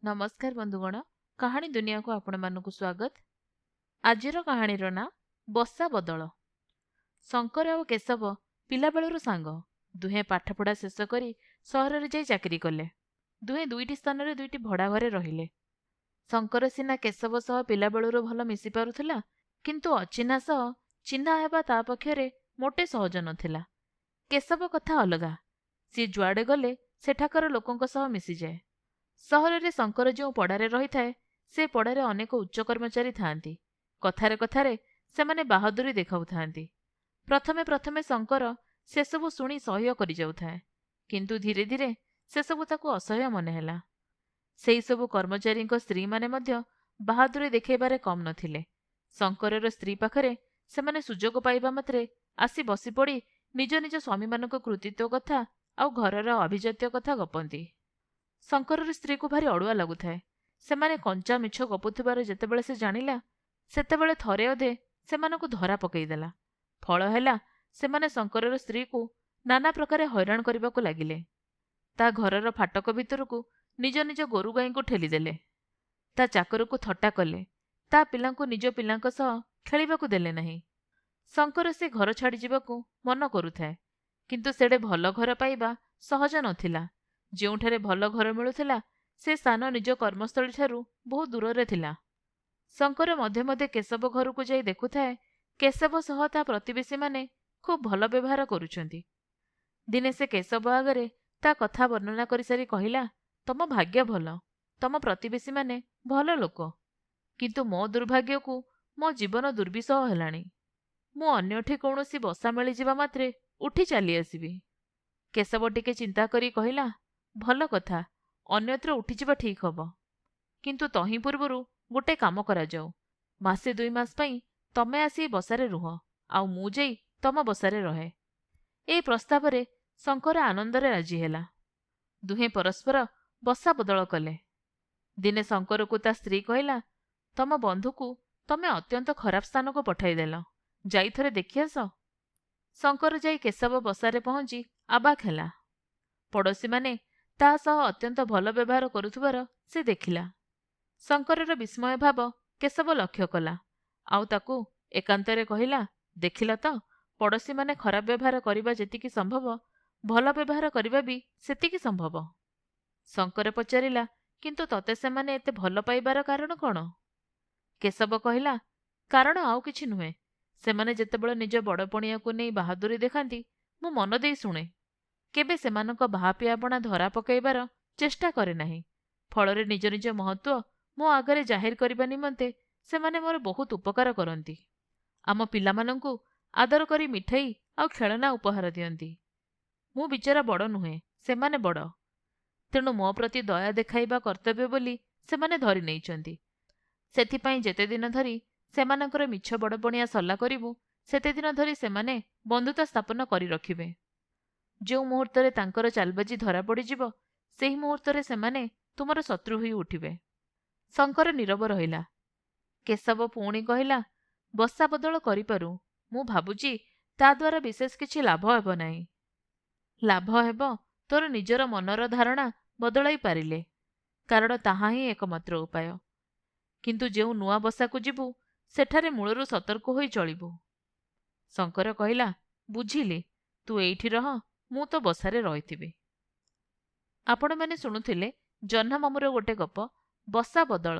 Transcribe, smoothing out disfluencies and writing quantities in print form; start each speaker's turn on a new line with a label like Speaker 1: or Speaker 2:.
Speaker 1: नमस्कार बंधुगण, कहानी दुनिया को आपण मानकु स्वागत। आजिर कहानीर ना बसा बदल। शंकर और केशव पिला बेलुर सांग। दुहें पाठपढ़ा शेष करी सहर रे जाई चाकरी कले। दुहें दुईटी स्थान रे दुईटी भड़ा घरे रहिले। शंकर सिना केशव सह पिला बेलुर भल मिसी पारुथिला, किंतु अचिन्हा सह चिन्हा हेबा ता पक्षरे मोटे सहज नथिला। केशव कथा अलगा, सी जुआड़े गले सेठाकर लोकंक सह मिसी जाए। सहर रे शंकर जो पड़ारे रही थाए, से पड़ारे अनेक उच्च कर्मचारी थांती। कथारे कथारे सेमाने बाहादुरी देखाउ थांती। प्रथमे प्रथमे शंकर से सबु शुणी सह्य करि जाउथाए, किंतु धीरे धीरे से सबु ताकु असह्य मने ହେଲା। सेई सबु कर्मचारीଙ୍କ स्त्री माने मध्य बाहादुरी देखेबारे कम नथिले। शंकरर स्त्री पाखरे सेमाने सुजोग पाइबा मात्रे आसी बसी पड़ी निज निज स्वामी मानक कृतित्व कथा आउ घरर अभिजात्य कथा गपंती। शंकर स्त्री को भारी अड़ुआ लगुथाए। सेमाने कंचा मिछ गपुथिबार जेतेबेले से जानिला, सेतेबेले थरे अधे सेमानकु धरा पकईदेला। फल हैला, सेमाने शंकर स्त्री को नाना प्रकारे हैरान करबाकू लागिले। ता घरर फाटक भितरकू निज निज गोरु गाई को ठेलीदेले। ता चाकर को थट्टा कले। ता पिलांकु निज पिलांक सह खेलिबाकू देले नहीं। शंकर से घर छाड़ी जिबाकू मन करुथाए, किंतु सेडे भल घर पाइबा सहज नथिला। जोंठारे भल घर मिलुथिला, से स्थान निज कर्मस्थली ठारू बहु दूर थिला। शंकर मध्य मध्य केशव घर को जाई देखुथाए, केशव सह ता प्रतिवेशी माने खूब भल व्यवहार करुछंती। दिने से केशव आगरे ता कथा वर्णना करि सारी कहिला, तम भाग्य भल, तम प्रतिवेशी माने भल लोक, किंतु मो दुर्भाग्य को मो जीवन दुर्विसह हेलाणी। मु अन्यठी कौनसी बसा मिली जिबा मात्रे उठी चली आसीबी। केशव टिके चिंता करी कहिला, भल कथा, अन्यत्र उठिजिबा ठीक हब, किंतु तही पूर्वरु गोटे काम करा जाऊ। मासे 2 मास पई तमे आसी बसारे रुह, आउ मु जाई तम बसारे रहे। ए प्रस्तावरे शंकर आनंदरे राजी हेला। दुहें परस्पर बसा बदल कले। दिने शंकर को ता स्त्री कहिला, तम बंधु को तमे अत्यंत खराब स्थान को पठाईदेल, जाई थरे देखि आस। शंकर जाई केशव बसारे पहुंची आबाक हेला। पड़ोशी माने ता सह अत्यंत भल व्यवहार करुथुबार से देखिला। शंकरर विस्मय भाव केशव लक्ष्य कला, आउ ताकू एकांतरे कहिला, देखिल तो पड़ोशी माने खराब व्यवहार करिबा जेतिकी संभव, भल व्यवहार करिबा भी सेतिकी संभव। शंकर पचारिला, किंतु तते सेमाने एते भल पाइबार कारण कौन? केशव कहिला, कारण आउ किछि नुहे। सेमाने जेतेबेले निज बड़पणिया को नहीं बाहादुरी देखांती, मु मन देई शुणे। केबे सेमानक बाहापियापणा धरा पकईबार चेष्टा करे नाही। फलरे निज निज महत्व मो आगरे जाहिर करिबा निमंते सेमाने मोर बहुत उपकार करंती। आम पिलामानंकु आदर करी मिठाई आउ खेलना उपहार दियंती। मु बिचारा बड़ नुहे, सेमाने बड़, तेणु मो प्रति दया देखाइबा कर्तव्य बोली सेमाने धरि नेइचंती। सेथिपाई जेते दिन धरी सेमानकर मिछ बड़पणिया सल्ला करिबु, सेते दिन धरी सेमाने बंधुता स्थापन करी रखिबे। जो मुहूर्तरे तांकर चालबाजी धरा पड़ीजिब, सेही मुहूर्तरे सेमाने तुमर शत्रु होई उठिबे। शंकर नीरव रहिला। केशव पुणी कहिला, बसा बदल करिपारु, मु भाबुची ता द्वारा विशेष किछि लाभ हेब नाही। लाभ हेब तोर निजर मनर धारणा बदलाई पारिले, कारण ताहा ही एकमात्र उपाय। किंतु जेउ नुआ बसाकु जिबु, सेठारे मूलरू सतर्क होई चलिबु। शंकर कहिला, बुझिली, तू एइठी रह, मु तो बसारे रहिथिबि। आपण माने शुणुथिले जह्न मामुर गोटे गप, बसा बदल।